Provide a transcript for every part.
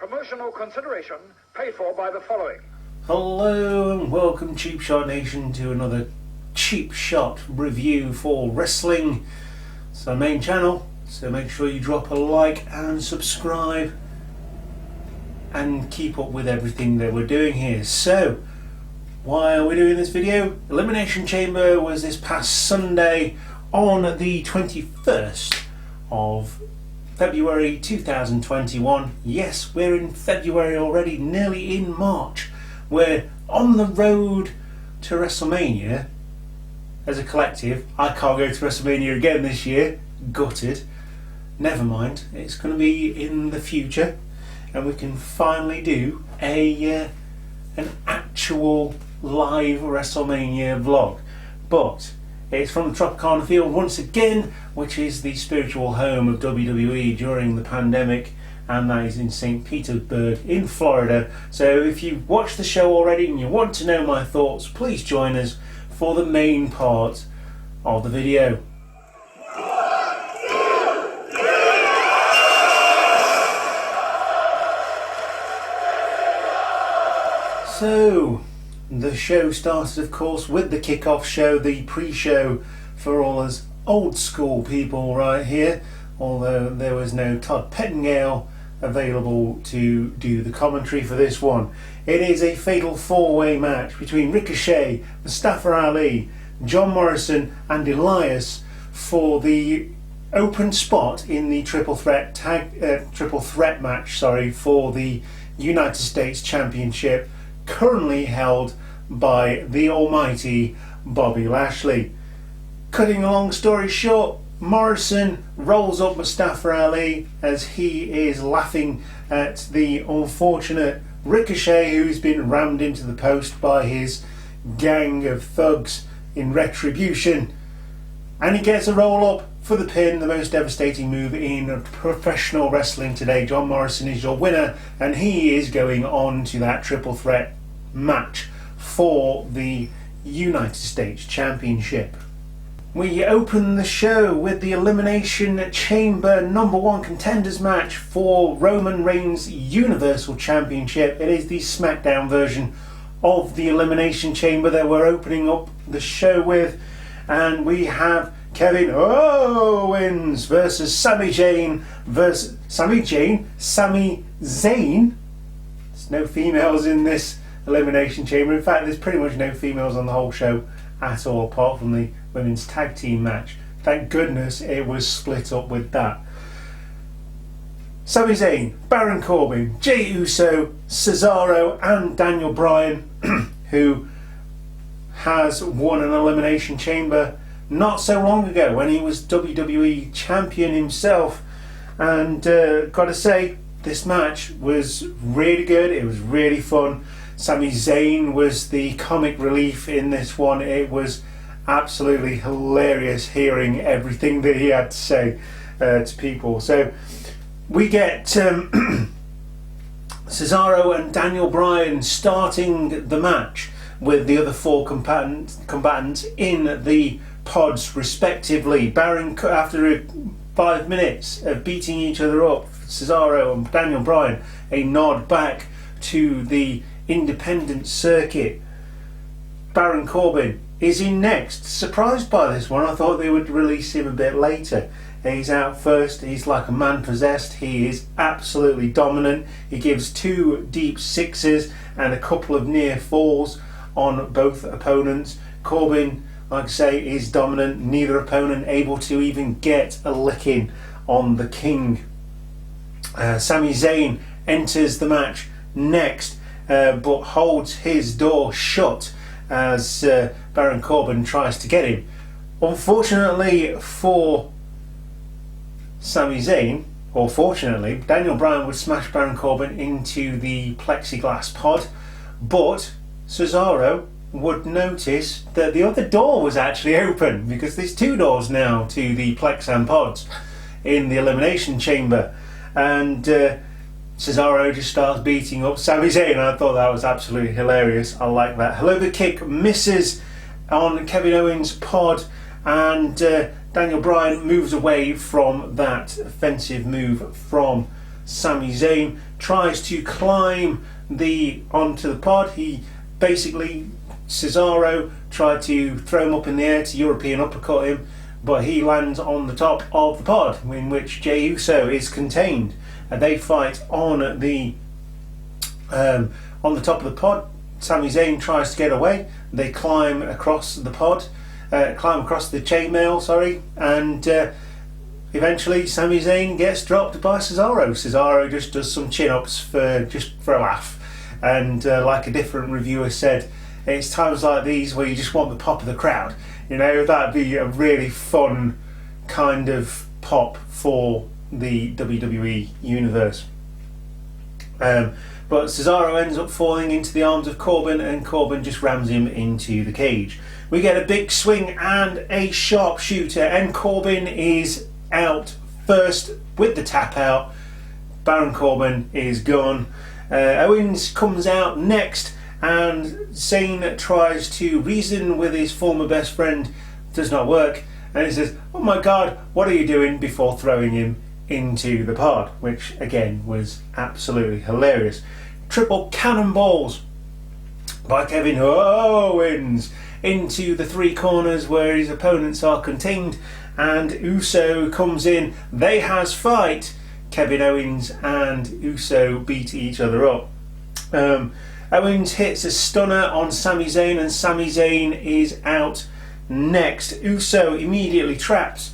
Promotional consideration paid for by the following. Hello and welcome, Cheap Shot Nation, to another Cheap Shot review for wrestling. It's our main channel, so make sure you drop a like and subscribe and keep up with everything that we're doing here. So, why are we doing this video? Elimination Chamber was this past Sunday on the 21st of February 2021. Yes, we're in February already, nearly in March. We're on the road to WrestleMania as a collective. I can't go to WrestleMania again this year. Gutted. Never mind. It's going to be in the future, and we can finally do an actual live WrestleMania vlog. But it's from the Tropicana Field once again, which is the spiritual home of WWE during the pandemic, and that is in St. Petersburg in Florida. So if you've watched the show already and you want to know my thoughts, please join us for the main part of the video. So, the show started, of course, with the kickoff show, the pre-show for all us old school people right here, although there was no Todd Pettingale available to do the commentary for this one. It is a fatal four-way match between Ricochet, Mustafa Ali, John Morrison and Elias for the open spot in the triple threat match for the United States Championship, currently held by the almighty Bobby Lashley. Cutting a long story short, Morrison rolls up Mustafa Ali as he is laughing at the unfortunate Ricochet, who's been rammed into the post by his gang of thugs in retribution, and he gets a roll up for the pin, the most devastating move in professional wrestling today. John Morrison is your winner, and he is going on to that triple threat match for the United States Championship. We open the show with the Elimination Chamber #1 contenders match for Roman Reigns' Universal Championship. It is the SmackDown version of the Elimination Chamber that we're opening up the show with, and we have Kevin Owens versus Sami Zayn. There's no females in this Elimination Chamber. In fact, there's pretty much no females on the whole show at all, apart from the women's tag team match. Thank goodness it was split up with that. Sami Zayn, Baron Corbin, Jey Uso, Cesaro and Daniel Bryan, who has won an Elimination Chamber not so long ago when he was WWE champion himself. And gotta say, this match was really good. It was really fun. Sami Zayn was the comic relief in this one. It was absolutely hilarious hearing everything that he had to say to people. So we get Cesaro and Daniel Bryan starting the match with the other four combatants in the pods respectively. Baron, after 5 minutes of beating each other up, Cesaro and Daniel Bryan, a nod back to the independent circuit. Baron Corbin is in next. Surprised by this one. I thought they would release him a bit later. He's out first. He's like a man possessed. He is absolutely dominant. He gives 2 deep sixes and a couple of near falls on both opponents. Corbin, like I say, is dominant. Neither opponent able to even get a lick in on the king. Sami Zayn enters the match next, but holds his door shut as Baron Corbin tries to get him. Unfortunately for Sami Zayn, or fortunately, Daniel Bryan would smash Baron Corbin into the plexiglass pod, but Cesaro would notice that the other door was actually open, because there's 2 doors now to the Plexan pods in the Elimination Chamber, and Cesaro just starts beating up Sami Zayn. I thought that was absolutely hilarious. I like that. Helluva Kick misses on Kevin Owens' pod, and Daniel Bryan moves away from that offensive move from Sami Zayn. tries to climb onto the pod. He basically, Cesaro tried to throw him up in the air to European uppercut him, but he lands on the top of the pod, in which Jey Uso is contained. And they fight on the top of the pod. Sami Zayn tries to get away. They climb across the pod, climb across the chainmail, sorry, and eventually Sami Zayn gets dropped by Cesaro. Cesaro just does some chin-ups for a laugh. And like a different reviewer said, it's times like these where you just want the pop of the crowd. You know, that'd be a really fun kind of pop for the WWE universe. But Cesaro ends up falling into the arms of Corbin, and Corbin just rams him into the cage. We get a big swing and a sharpshooter, and Corbin is out first with the tap out. Baron Corbin is gone. Owens comes out next, and Zayn tries to reason with his former best friend. Does not work, and he says, "Oh my god, what are you doing?" before throwing him into the pod, which again was absolutely hilarious. Triple cannonballs by Kevin Owens into the three corners where his opponents are contained, and Uso comes in. They has fight. Kevin Owens and Uso beat each other up. Owens hits a stunner on Sami Zayn, and Sami Zayn is out next. Uso immediately traps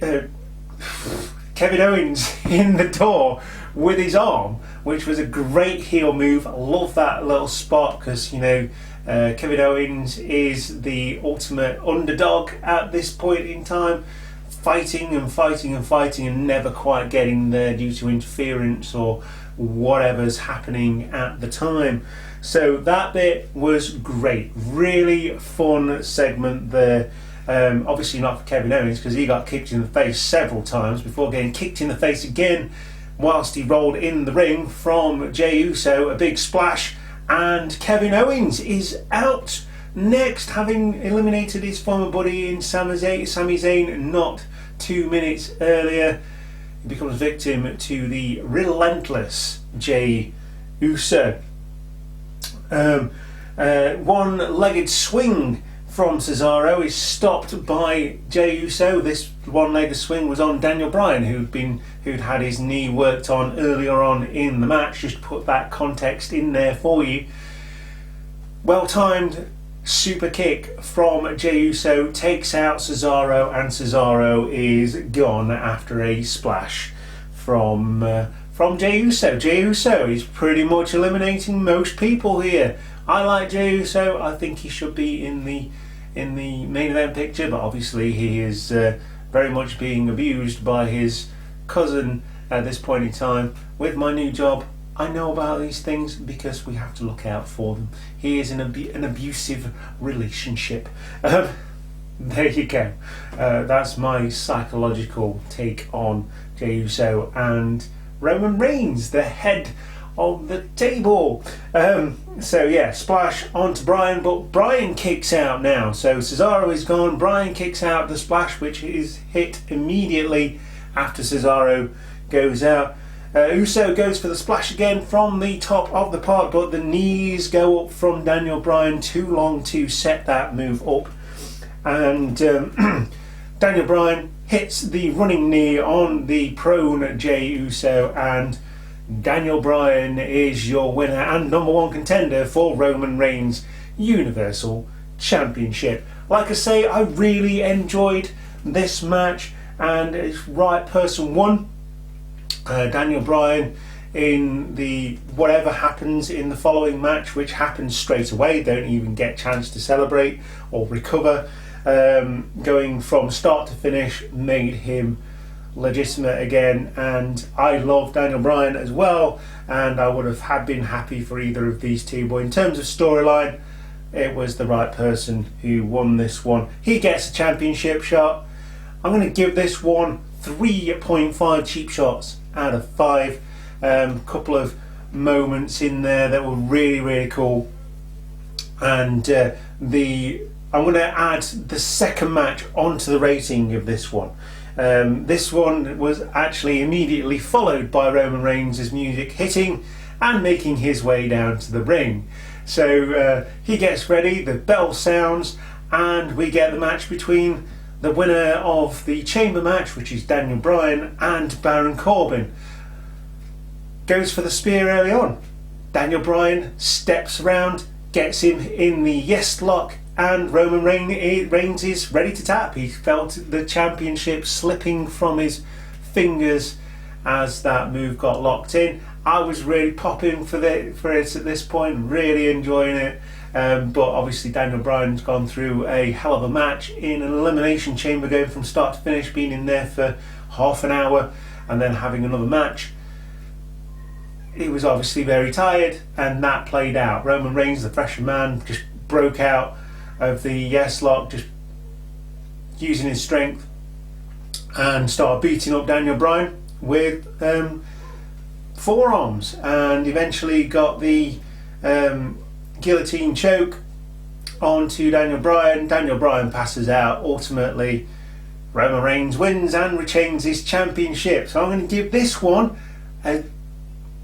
Kevin Owens in the door with his arm, which was a great heel move. I love that little spot because, you know, Kevin Owens is the ultimate underdog at this point in time, fighting and fighting and fighting and never quite getting there due to interference or whatever's happening at the time. So that bit was great. Really fun segment there. Obviously not for Kevin Owens, because he got kicked in the face several times before getting kicked in the face again whilst he rolled in the ring from Jey Uso. A big splash, and Kevin Owens is out next, having eliminated his former buddy in Sami Zayn not 2 minutes earlier. He becomes victim to the relentless Jey Uso. One-legged swing from Cesaro is stopped by Jey Uso. This one-legged swing was on Daniel Bryan, who'd had his knee worked on earlier on in the match. Just to put that context in there for you. Well-timed super kick from Jey Uso takes out Cesaro, and Cesaro is gone after a splash from Jey Uso. Jey Uso is pretty much eliminating most people here. I like Jey Uso. I think he should be in the main event picture, but obviously he is very much being abused by his cousin at this point in time. With my new job, I know about these things because we have to look out for them. He is in an abusive relationship. There you go. That's my psychological take on Jey Uso and Roman Reigns, the head of the table. So yeah, splash onto Bryan, but Bryan kicks out now. So Cesaro is gone. Bryan kicks out the splash, which is hit immediately after Cesaro goes out. Uso goes for the splash again from the top of the pod, but the knees go up from Daniel Bryan, too long to set that move up. And Daniel Bryan hits the running knee on the prone Jey Uso, and Daniel Bryan is your winner and number one contender for Roman Reigns' Universal Championship. Like I say, I really enjoyed this match, and it's right person won. Daniel Bryan, in the whatever happens in the following match, which happens straight away, don't even get a chance to celebrate or recover, going from start to finish made him legitimate again. And I love Daniel Bryan as well, and I would have been happy for either of these two, but in terms of storyline, it was the right person who won this one. He gets a championship shot. I'm going to give this one 3.5 cheap shots out of 5. Couple of moments in there that were really, really cool, and I'm going to add the second match onto the rating of this one. This one was actually immediately followed by Roman Reigns' music hitting and making his way down to the ring. So he gets ready, the bell sounds, and we get the match between the winner of the Chamber match, which is Daniel Bryan, and Baron Corbin. Goes for the spear early on. Daniel Bryan steps around, gets him in the yes lock, and Roman Reigns is ready to tap. He felt the championship slipping from his fingers as that move got locked in. I was really popping for it at this point, really enjoying it. But obviously Daniel Bryan's gone through a hell of a match in an Elimination Chamber, going from start to finish, being in there for half an hour and then having another match. He was obviously very tired, and that played out. Roman Reigns, the fresher man, just broke out of the yes lock, just using his strength, and started beating up Daniel Bryan with forearms, and eventually got the guillotine choke onto Daniel Bryan. Daniel Bryan passes out. Ultimately, Roman Reigns wins and retains his championship. So I'm going to give this one a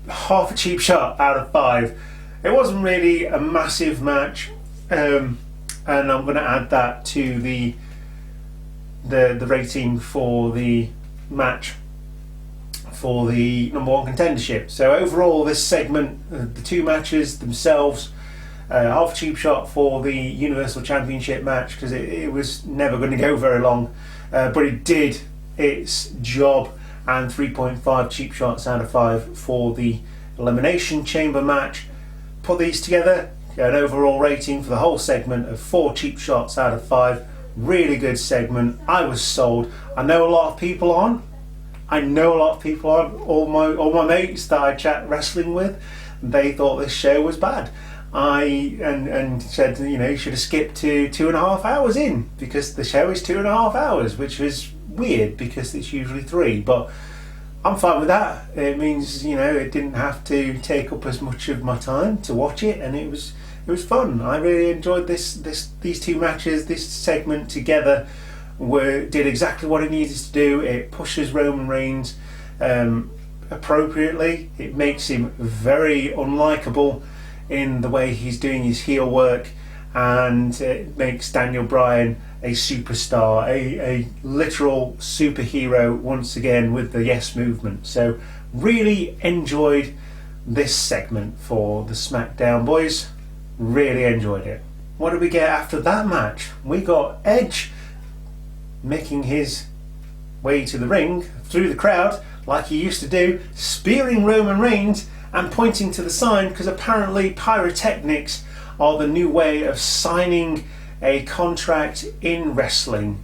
half a cheap shot out of 5. It wasn't really a massive match, and I'm going to add that to the rating for the match for the number 1 contendership. So overall, this segment, the 2 matches themselves, half a cheap shot for the Universal Championship match, because it was never going to go very long, but it did its job, and 3.5 cheap shots out of 5 for the Elimination Chamber match. Put these together, an overall rating for the whole segment of 4 cheap shots out of 5. Really good segment. I was sold. I know a lot of people on. All my mates that I chat wrestling with, they thought this show was bad. And said, you know, you should have skipped to 2.5 hours in, because the show is 2.5 hours, which was weird because it's usually 3. But I'm fine with that. It means, you know, it didn't have to take up as much of my time to watch it, and it was fun. I really enjoyed these 2 matches. This segment together did exactly what it needed to do. It pushes Roman Reigns appropriately. It makes him very unlikable in the way he's doing his heel work, and it makes Daniel Bryan a superstar, a literal superhero once again with the yes movement. So really enjoyed this segment for the SmackDown boys. Really enjoyed it. What did we get after that match? We got Edge making his way to the ring through the crowd like he used to do, spearing Roman Reigns and pointing to the sign, because apparently pyrotechnics are the new way of signing a contract in wrestling.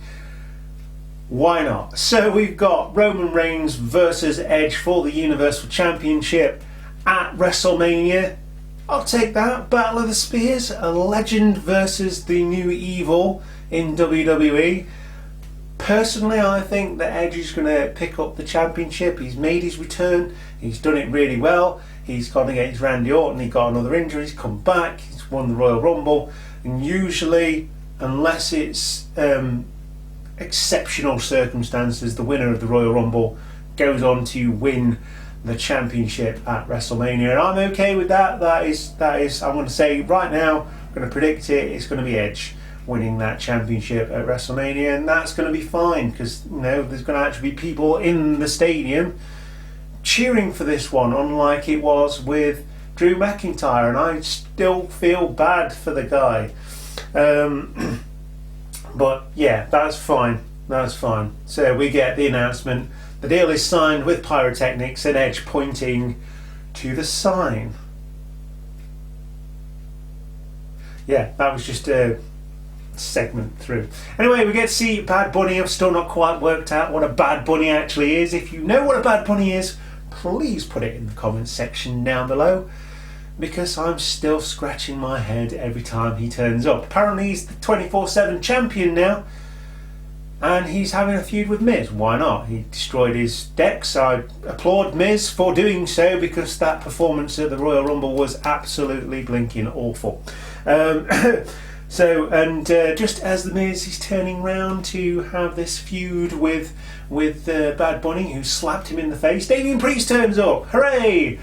Why not? So we've got Roman Reigns versus Edge for the Universal Championship at WrestleMania. I'll take that. Battle of the Spears, a legend versus the new evil in WWE. Personally, I think that Edge is going to pick up the championship. He's made his return. He's done it really well. He's gone against Randy Orton. He got another injury. He's come back. He's won the Royal Rumble. And usually, unless it's exceptional circumstances, the winner of the Royal Rumble goes on to win the championship at WrestleMania, and I'm okay with that. That is I'm going to say right now, I'm going to predict it's going to be Edge winning that championship at WrestleMania, and that's going to be fine, because you know there's going to actually be people in the stadium cheering for this one, unlike it was with Drew McIntyre, and I still feel bad for the guy. But yeah, that's fine. So we get the announcement. The deal is signed with pyrotechnics and Edge pointing to the sign. Yeah, that was just a segment through. Anyway, we get to see Bad Bunny. I've still not quite worked out what a Bad Bunny actually is. If you know what a Bad Bunny is, please put it in the comments section down below, because I'm still scratching my head every time he turns up. Apparently he's the 24/7 champion now, and he's having a feud with Miz. Why not? He destroyed his decks. I applaud Miz for doing so, because that performance at the Royal Rumble was absolutely blinking awful. So, and just as the Miz is turning round to have this feud with Bad Bunny, who slapped him in the face, Damian Priest turns up. Hooray!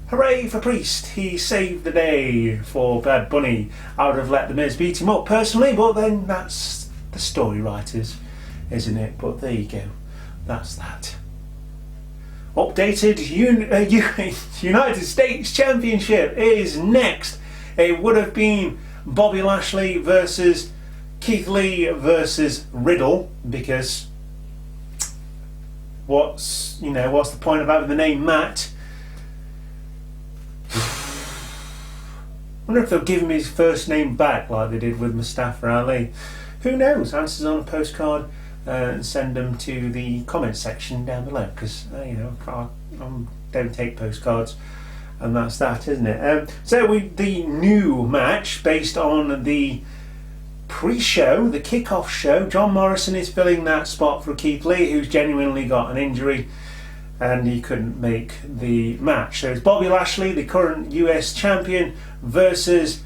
Hooray for Priest! He saved the day for Bad Bunny. I would have let the Miz beat him up personally, but then that's the story writers, isn't it? But there you go. That's that. Updated United States Championship is next. It would have been Bobby Lashley versus Keith Lee versus Riddle, because what's the point of having the name Matt? I wonder if they'll give him his first name back like they did with Mustafa Ali. Who knows? Answers on a postcard and send them to the comment section down below, because I don't take postcards. And that's that, isn't it? The new match based on the pre-show, the kick-off show. John Morrison is filling that spot for Keith Lee, who's genuinely got an injury and he couldn't make the match. So it's Bobby Lashley, the current US champion, versus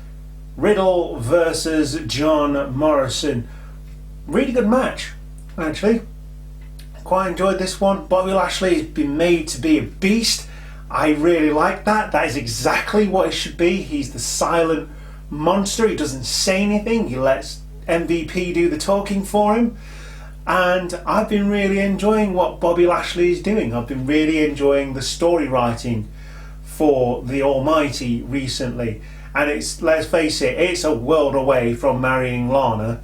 Riddle versus John Morrison. Really good match, actually. Quite enjoyed this one. Bobby Lashley has been made to be a beast. I really like that. That is exactly what it should be. He's the silent monster. He doesn't say anything. He lets MVP do the talking for him. And I've been really enjoying what Bobby Lashley is doing. I've been really enjoying the story writing for the Almighty recently. And it's, let's face it, it's a world away from marrying Lana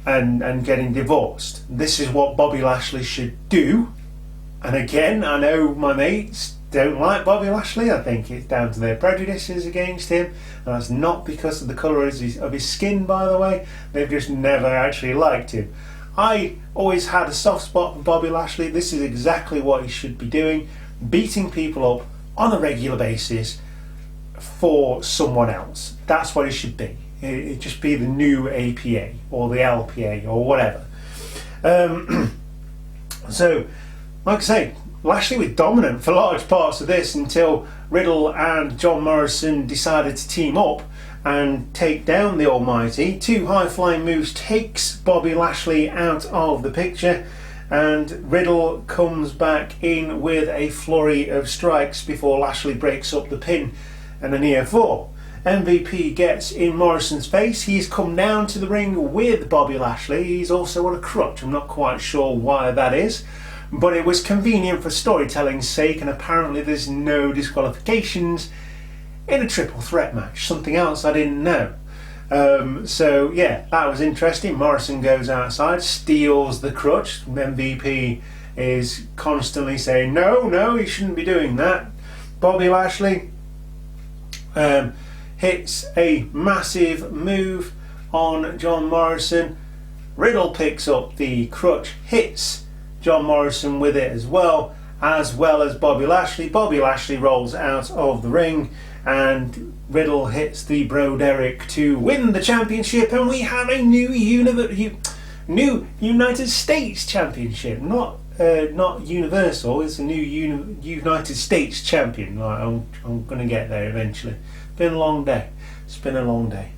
and getting divorced. This is what Bobby Lashley should do. And again, I know my mates don't like Bobby Lashley. I think it's down to their prejudices against him, and that's not because of the colour of his skin, by the way. They've just never actually liked him. I always had a soft spot for Bobby Lashley. This is exactly what he should be doing, beating people up on a regular basis for someone else. That's what it should be. It'd just be the new APA or the LPA or whatever. So, like I say, Lashley was dominant for large parts of this until Riddle and John Morrison decided to team up and take down the Almighty. Two high-flying moves takes Bobby Lashley out of the picture, and Riddle comes back in with a flurry of strikes before Lashley breaks up the pin and a near fall. MVP gets in Morrison's face. He's come down to the ring with Bobby Lashley. He's also on a crutch. I'm not quite sure why that is, but it was convenient for storytelling's sake, and apparently there's no disqualifications in a triple threat match. Something else I didn't know. So yeah, that was interesting. Morrison goes outside, steals the crutch. MVP is constantly saying, no, he shouldn't be doing that. Bobby Lashley hits a massive move on John Morrison. Riddle picks up the crutch, hits John Morrison with it as well as Bobby Lashley. Bobby Lashley rolls out of the ring, and Riddle hits the Bro Derek to win the championship, and we have a new United States Championship. Not Universal, it's a new United States Champion. I'm going to get there eventually. Been a long day. It's been a long day.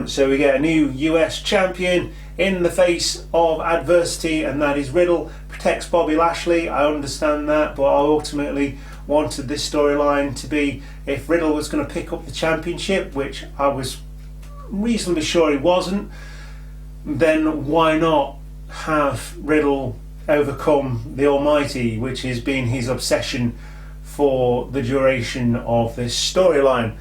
So we get a new US champion in the face of adversity, and that is Riddle. Protects Bobby Lashley. I understand that, but I ultimately wanted this storyline to be, if Riddle was going to pick up the championship, which I was reasonably sure he wasn't, then why not have Riddle overcome the Almighty, which has been his obsession for the duration of this storyline.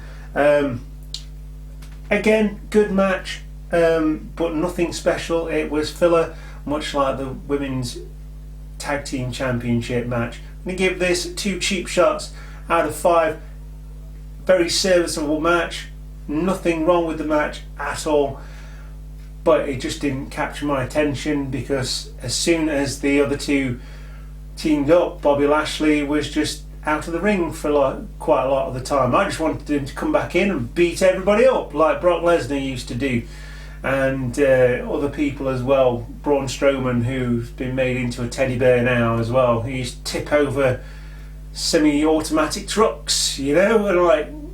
Again, good match, but nothing special. It was filler, much like the Women's Tag Team Championship match. I'm going to give this 2 cheap shots out of 5. Very serviceable match. Nothing wrong with the match at all, but it just didn't capture my attention, because as soon as the other two teamed up, Bobby Lashley was just out of the ring for quite a lot of the time. I just wanted him to come back in and beat everybody up like Brock Lesnar used to do, and other people as well. Braun Strowman, who's been made into a teddy bear now as well. He used to tip over semi-automatic trucks, and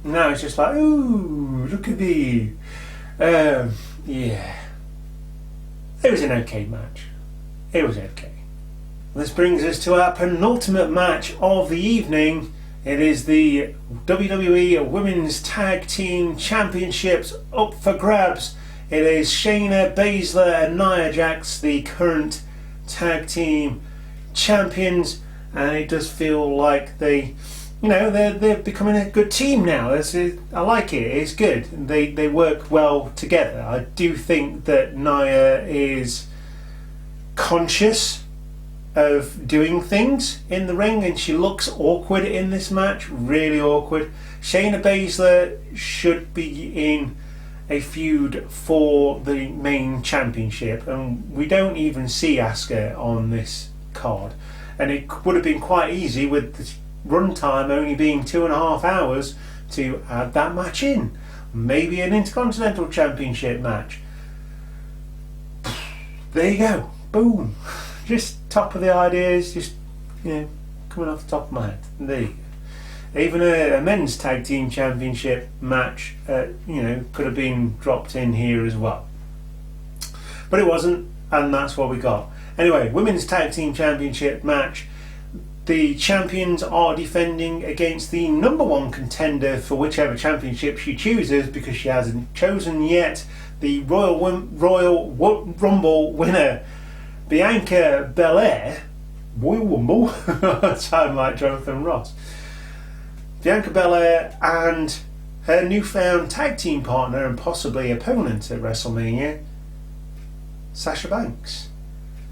now it's just like, ooh, look at me, Yeah. It was an okay match. It was okay. This brings us to our penultimate match of the evening. It is the WWE Women's Tag Team Championships up for grabs. It is Shayna Baszler and Nia Jax, the current tag team champions, and it does feel like they're becoming a good team now. I like it. It's good. They work well together. I do think that Nia is conscious of doing things in the ring, and she looks awkward in this match, really awkward. Shayna Baszler should be in a feud for the main championship, and we don't even see Asuka on this card, and it would have been quite easy with the run time only being 2.5 hours to add that match in. Maybe an Intercontinental Championship match. There you go, boom. Just top of the ideas, just coming off the top of my head. There you go. Even a men's tag team championship match, could have been dropped in here as well. But it wasn't, and that's what we got. Anyway, women's tag team championship match. The champions are defending against the number one contender for whichever championship she chooses, because she hasn't chosen yet, the Royal Rumble winner, Bianca Belair. Royal Rumble? I sound like Jonathan Ross. Bianca Belair and her newfound tag team partner and possibly opponent at WrestleMania, Sasha Banks.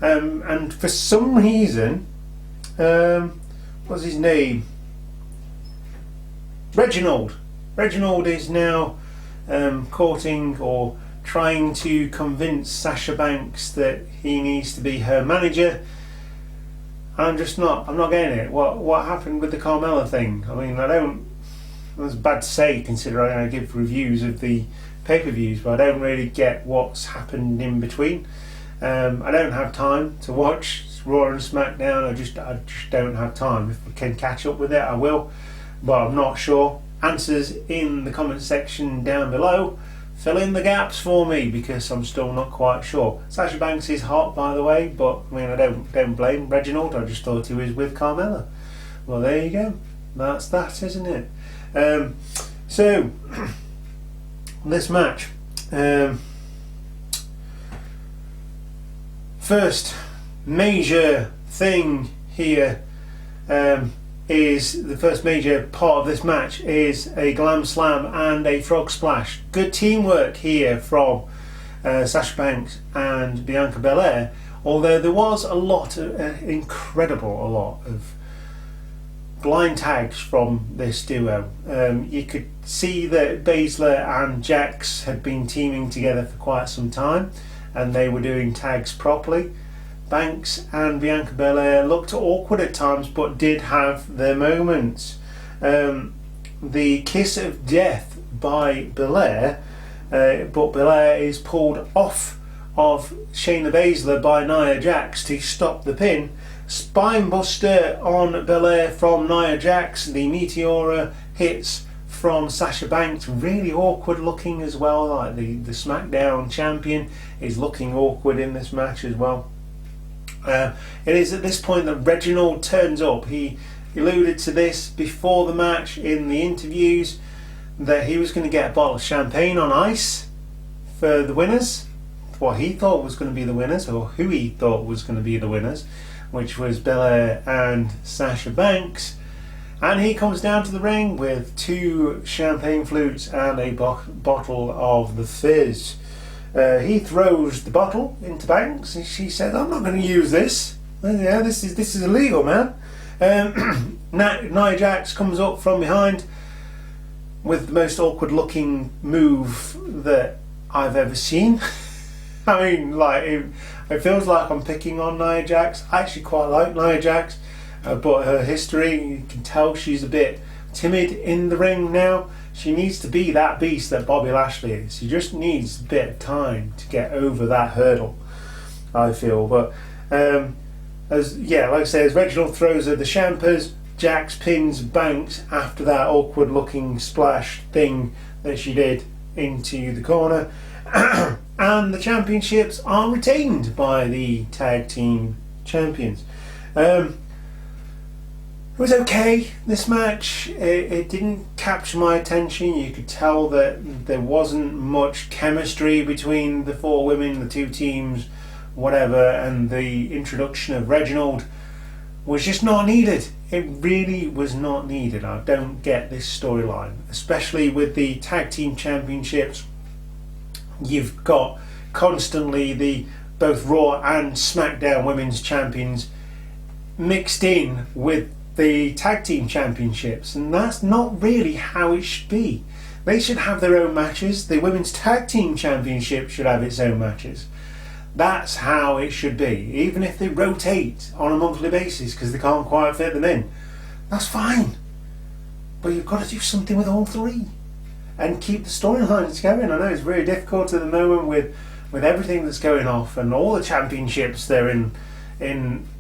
And for some reason, what's his name? Reginald. Reginald is now courting or trying to convince Sasha Banks that he needs to be her manager. I'm not getting it. What happened with the Carmella thing? I mean, it's bad to say considering I give reviews of the pay-per-views, but I don't really get what's happened in between. I don't have time to watch Raw and SmackDown. I just don't have time. If I can catch up with it, I will, but I'm not sure. Answers in the comment section down below. Fill in the gaps for me, because I'm still not quite sure. Sasha Banks is hot, by the way, but I mean, I don't blame Reginald. I just thought he was with Carmella. Well, there you go. That's that, isn't it? So this match. First major thing here is the first major part of this match is a glam slam and a frog splash. Good teamwork here from Sasha Banks and Bianca Belair, although there was a lot of blind tags from this duo. You could see that Baszler and Jax had been teaming together for quite some time, and they were doing tags properly. Banks and Bianca Belair looked awkward at times, but did have their moments. The kiss of death by Belair, but Belair is pulled off of Shayna Baszler by Nia Jax to stop the pin. Spinebuster on Belair from Nia Jax. The Meteora hits from Sasha Banks, really awkward looking as well. Like the SmackDown champion is looking awkward in this match as well. It is at this point that Reginald turns up. He alluded to this before the match in the interviews, that he was going to get a bottle of champagne on ice for the winners, what he thought was going to be the winners, or who he thought was going to be the winners, which was Belair and Sasha Banks. And he comes down to the ring with 2 champagne flutes and a bottle of the fizz. He throws the bottle into Banks, and she said, "I'm not going to use this. Yeah, this is illegal, man." Nia Jax comes up from behind with the most awkward looking move that I've ever seen. I mean, like, it feels like I'm picking on Nia Jax. I actually quite like Nia Jax, but her history, you can tell she's a bit timid in the ring now. She needs to be that beast that Bobby Lashley is. She just needs a bit of time to get over that hurdle, I feel. But like I say, as Reginald throws her the champers, Jax pins Banks after that awkward looking splash thing that she did into the corner. and the championships are retained by the tag team champions. It was okay, this match. It didn't capture my attention. You could tell that there wasn't much chemistry between the four women, the two teams, whatever, and the introduction of Reginald was just not needed. It really was not needed. I don't get this storyline, especially with the tag team championships. You've got constantly the both Raw and SmackDown women's champions mixed in with the tag team championships, and that's not really how it should be. They should have their own matches. The women's tag team championship should have its own matches. That's how it should be. Even if they rotate on a monthly basis because they can't quite fit them in, that's fine. But you've got to do something with all three and keep the storylines going. I know it's very difficult at the moment with everything that's going off and all the championships they're in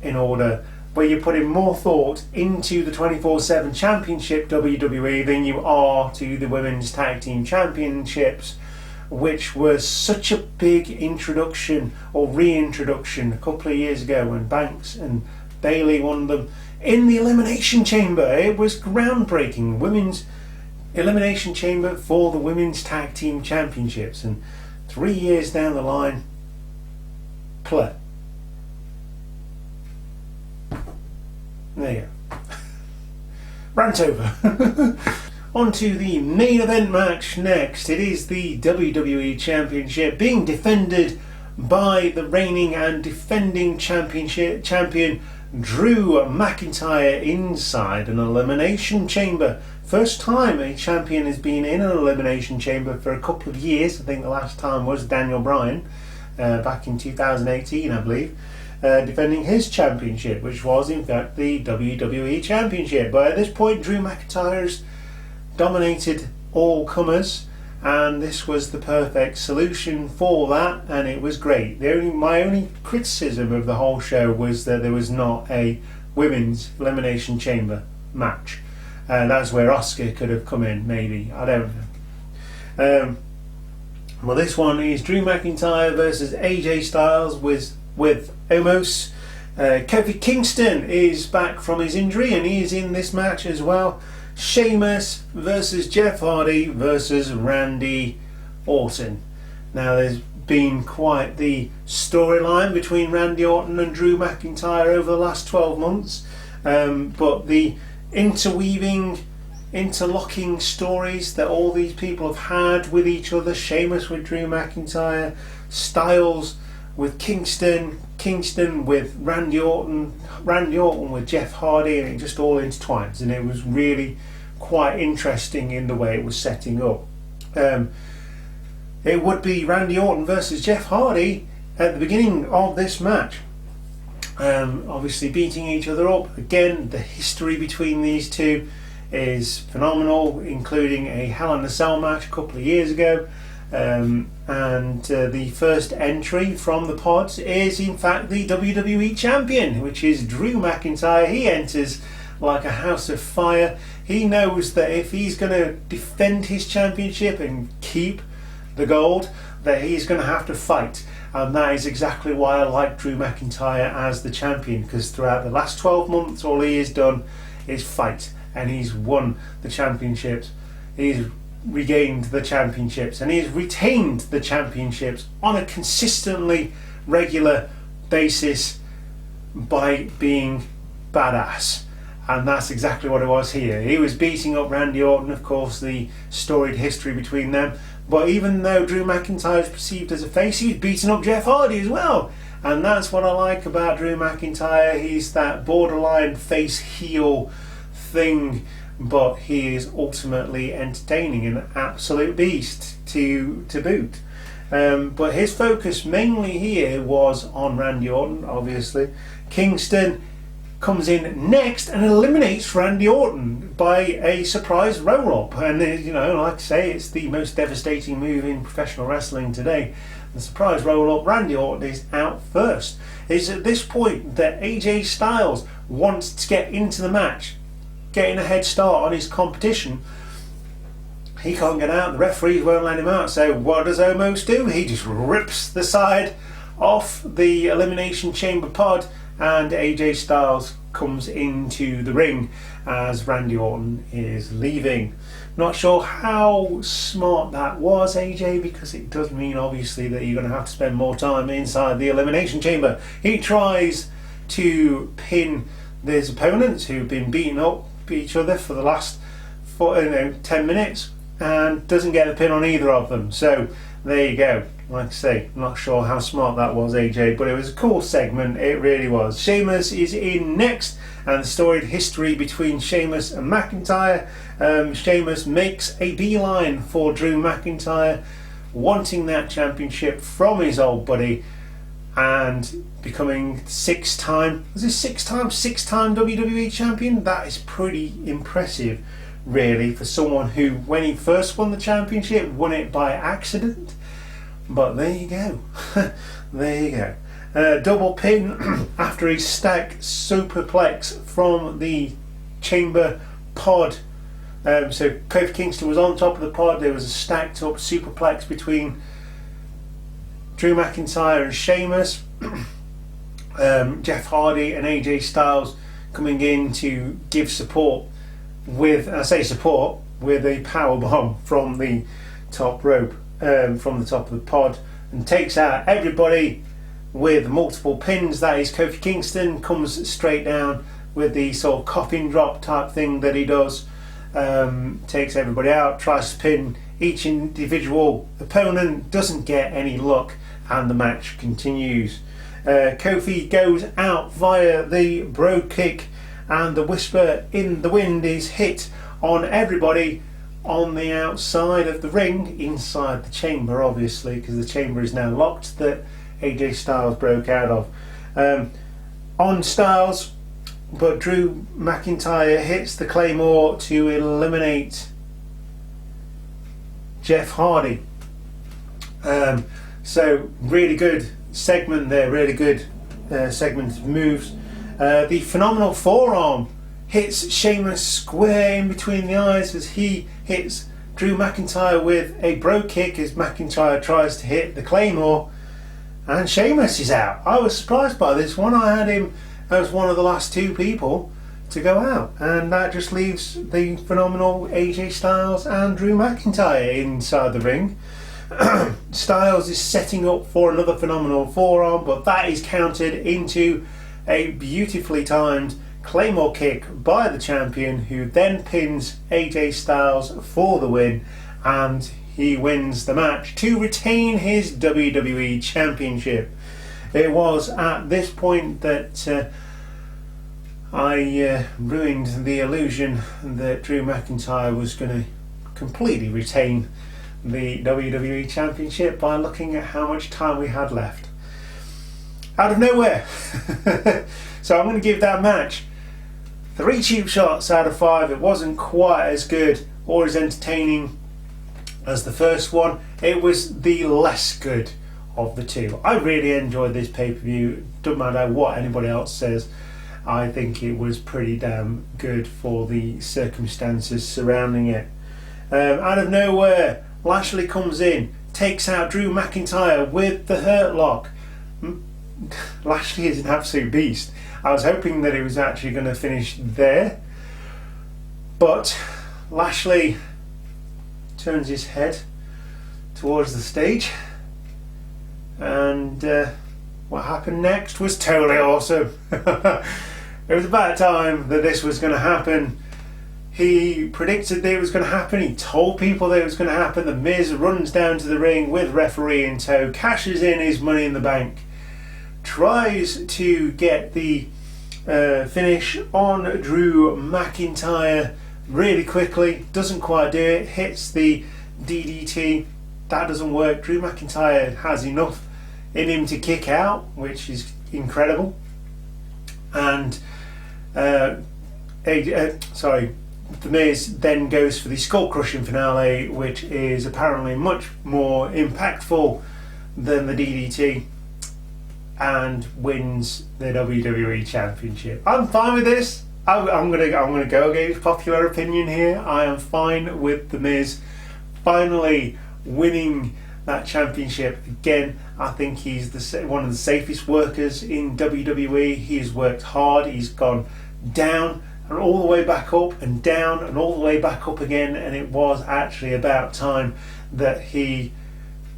order. But you're putting more thought into the 24/7 championship WWE than you are to the women's tag team championships, which was such a big introduction or reintroduction a couple of years ago when Banks and Bayley won them in the Elimination Chamber. It was groundbreaking. Women's Elimination Chamber for the women's tag team championships, and 3 years down the line, play. There you go. Rant over. On to the main event match next. It is the WWE Championship being defended by the reigning and defending champion Drew McIntyre inside an Elimination Chamber. First time a champion has been in an Elimination Chamber for a couple of years. I think the last time was Daniel Bryan back in 2018, I believe. Defending his championship, which was in fact the WWE Championship. But at this point, Drew McIntyre's dominated all comers, and this was the perfect solution for that, and it was great. My only criticism of the whole show was that there was not a women's Elimination Chamber match. That's where Asuka could have come in, maybe. I don't know. Well, this one is Drew McIntyre versus AJ Styles with Omos. Kofi Kingston is back from his injury and he is in this match as well. Sheamus versus Jeff Hardy versus Randy Orton. Now there's been quite the storyline between Randy Orton and Drew McIntyre over the last 12 months, but the interlocking stories that all these people have had with each other, Sheamus with Drew McIntyre, Styles with Kingston with Randy Orton with Jeff Hardy, and it just all intertwines, and it was really quite interesting in the way it was setting up. It would be Randy Orton versus Jeff Hardy at the beginning of this match, obviously beating each other up. Again, the history between these two is phenomenal, including a Hell in a Cell match a couple of years ago. And the first entry from the pods is in fact the WWE Champion, which is Drew McIntyre. He enters like a house of fire. He knows that if he's going to defend his championship and keep the gold, that he's going to have to fight, and that is exactly why I like Drew McIntyre as the champion, because throughout the last 12 months all he has done is fight, and he's won the championships. He's regained the championships, and he's retained the championships on a consistently regular basis by being badass, and that's exactly what it was here. He was beating up Randy Orton, of course, the storied history between them, but even though Drew McIntyre is perceived as a face, he's beating up Jeff Hardy as well, and that's what I like about Drew McIntyre. He's that borderline face heel thing, but he is ultimately entertaining, an absolute beast to boot. But his focus mainly here was on Randy Orton, obviously. Kingston comes in next and eliminates Randy Orton by a surprise roll-up, and like I say, it's the most devastating move in professional wrestling today. The surprise roll-up, Randy Orton is out first. It's at this point that AJ Styles wants to get into the match, getting a head start on his competition. he can't get out. The referees won't let him out. So what does Omos do? He just rips the side off the Elimination Chamber pod, and AJ Styles comes into the ring as Randy Orton is leaving. Not sure how smart that was, AJ, because it does mean obviously that you're going to have to spend more time inside the Elimination Chamber. He tries to pin his opponents who've been beating up each other for the last 10 minutes and doesn't get a pin on either of them. So there you go. Like I say, not sure how smart that was, AJ, but it was a cool segment, it really was. Sheamus is in next, and the storied history between Sheamus and McIntyre. Sheamus makes a beeline for Drew McIntyre, wanting that championship from his old buddy, and becoming six-time WWE champion. That is pretty impressive, really, for someone who, when he first won the championship, won it by accident. But there you go. There you go. Double pin after he stacked superplex from the chamber pod. So Kofi Kingston was on top of the pod. There was a stacked up superplex between Drew McIntyre and Sheamus. Jeff Hardy and AJ Styles coming in to give support with, I say support, with a power bomb from the top rope. From the top of the pod, and takes out everybody with multiple pins. That is Kofi Kingston, comes straight down with the sort of coffin drop type thing that he does, takes everybody out, tries to pin each individual opponent, doesn't get any luck, and the match continues. Kofi goes out via the Brogue Kick, and the Whisper in the Wind is hit on everybody on the outside of the ring, inside the chamber obviously, because the chamber is now locked that AJ Styles broke out of. On Styles, but Drew McIntyre hits the Claymore to eliminate Jeff Hardy. So really good segment there, really good segment of moves. The phenomenal forearm hits Sheamus square in between the eyes as he hits Drew McIntyre with a Brogue Kick as McIntyre tries to hit the Claymore, and Sheamus is out. I was surprised by this one. I had him as one of the last two people to go out, and that just leaves the phenomenal AJ Styles and Drew McIntyre inside the ring. Styles is setting up for another phenomenal forearm, but that is countered into a beautifully timed Claymore kick by the champion, who then pins AJ Styles for the win, and he wins the match to retain his WWE Championship. It was at this point that I ruined the illusion that Drew McIntyre was going to completely retain the WWE Championship by looking at how much time we had left. Out of nowhere. So I'm going to give that match 3 cheap shots out of 5. It wasn't quite as good or as entertaining as the first one. It was the less good of the two. I really enjoyed this pay-per-view. Doesn't matter what anybody else says. I think it was pretty damn good for the circumstances surrounding it. Out of nowhere, Lashley comes in, takes out Drew McIntyre with the Hurt Lock. Lashley is an absolute beast. I was hoping that it was actually going to finish there, but Lashley turns his head towards the stage, and what happened next was totally awesome. It was about time that this was going to happen. He predicted that it was going to happen. He told people that it was going to happen. The Miz runs down to the ring with referee in tow, cashes in his Money in the Bank, tries to get the finish on Drew McIntyre really quickly, doesn't quite do it, hits the DDT, that doesn't work. Drew McIntyre has enough in him to kick out, which is incredible, and The Miz then goes for the skull crushing finale, which is apparently much more impactful than the DDT, and wins the WWE Championship. I'm fine with this. I'm gonna go against popular opinion here. I am fine with The Miz finally winning that championship again. I think he's one of the safest workers in WWE. He has worked hard. He's gone down and all the way back up and down and all the way back up again, and it was actually about time that he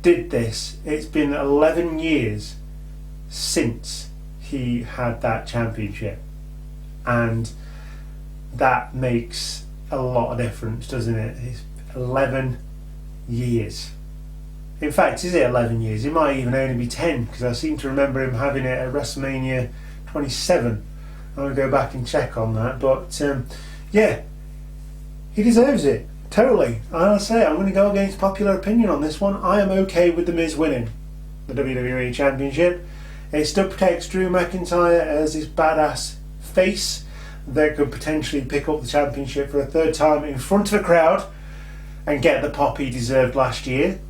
did this. It's been 11 years since he had that championship, and that makes a lot of difference, doesn't it? It's 11 years. In fact, is it 11 years? It might even only be 10, because I seem to remember him having it at WrestleMania 27. I'm going to go back and check on that, but yeah, he deserves it, totally. I'll say, I'm going to go against popular opinion on this one. I am okay with The Miz winning the WWE Championship. It still protects Drew McIntyre as this badass face that could potentially pick up the championship for a third time in front of a crowd and get the pop he deserved last year.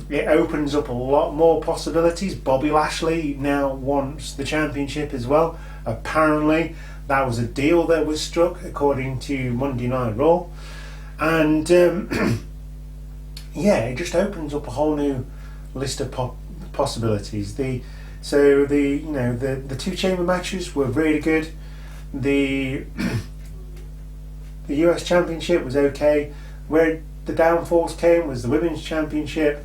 It opens up a lot more possibilities. Bobby Lashley now wants the championship as well. Apparently that was a deal that was struck according to Monday Night Raw, and yeah, it just opens up a whole new list of possibilities. The two chamber matches were really good. The US Championship was okay. Where the downfalls came was the Women's Championship,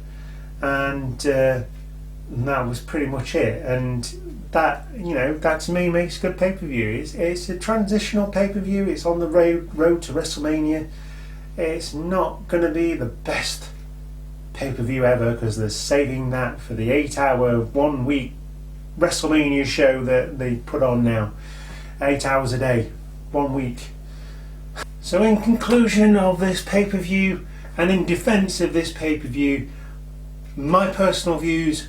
and that was pretty much it. And that to me makes a good pay-per-view. It's a transitional pay-per-view. It's on the road to WrestleMania. It's not going to be the best pay-per-view ever, because they're saving that for the 8-hour 1 week WrestleMania show that they put on now. 8 hours a day, 1 week. So in conclusion of this pay-per-view, and in defence of this pay-per-view, my personal views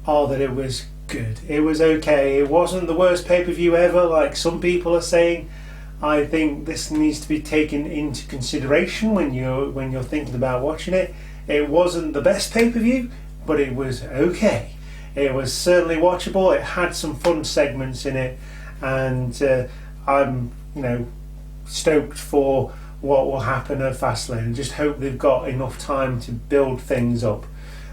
are that it was good. It was okay. It wasn't the worst pay-per-view ever, like some people are saying. I think this needs to be taken into consideration when you're thinking about watching it. It wasn't the best pay-per-view, but it was okay. It was certainly watchable. It had some fun segments in it, and I'm stoked for what will happen at Fastlane. Just hope they've got enough time to build things up.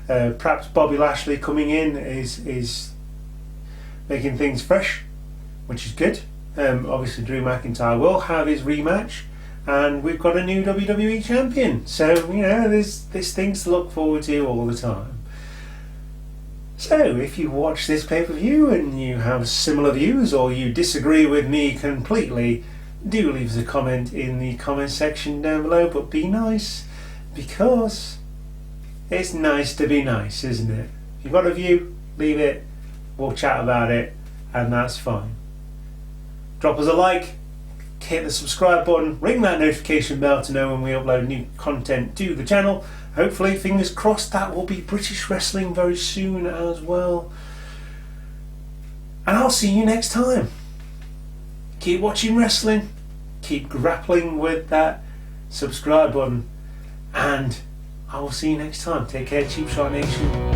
Perhaps Bobby Lashley coming in is making things fresh, which is good. Obviously Drew McIntyre will have his rematch, and we've got a new WWE champion, so there's things to look forward to all the time. So if you watch this pay-per-view and you have similar views, or you disagree with me completely, do leave us a comment in the comment section down below, but be nice, because it's nice to be nice, isn't it? If you've got a view, leave it, we'll chat about it, and that's fine. Drop us a like, hit the subscribe button, ring that notification bell to know when we upload new content to the channel. Hopefully, fingers crossed, that will be British wrestling very soon as well. And I'll see you next time. Keep watching wrestling, keep grappling with that subscribe button, and I will see you next time. Take care, Cheap Shot Nation.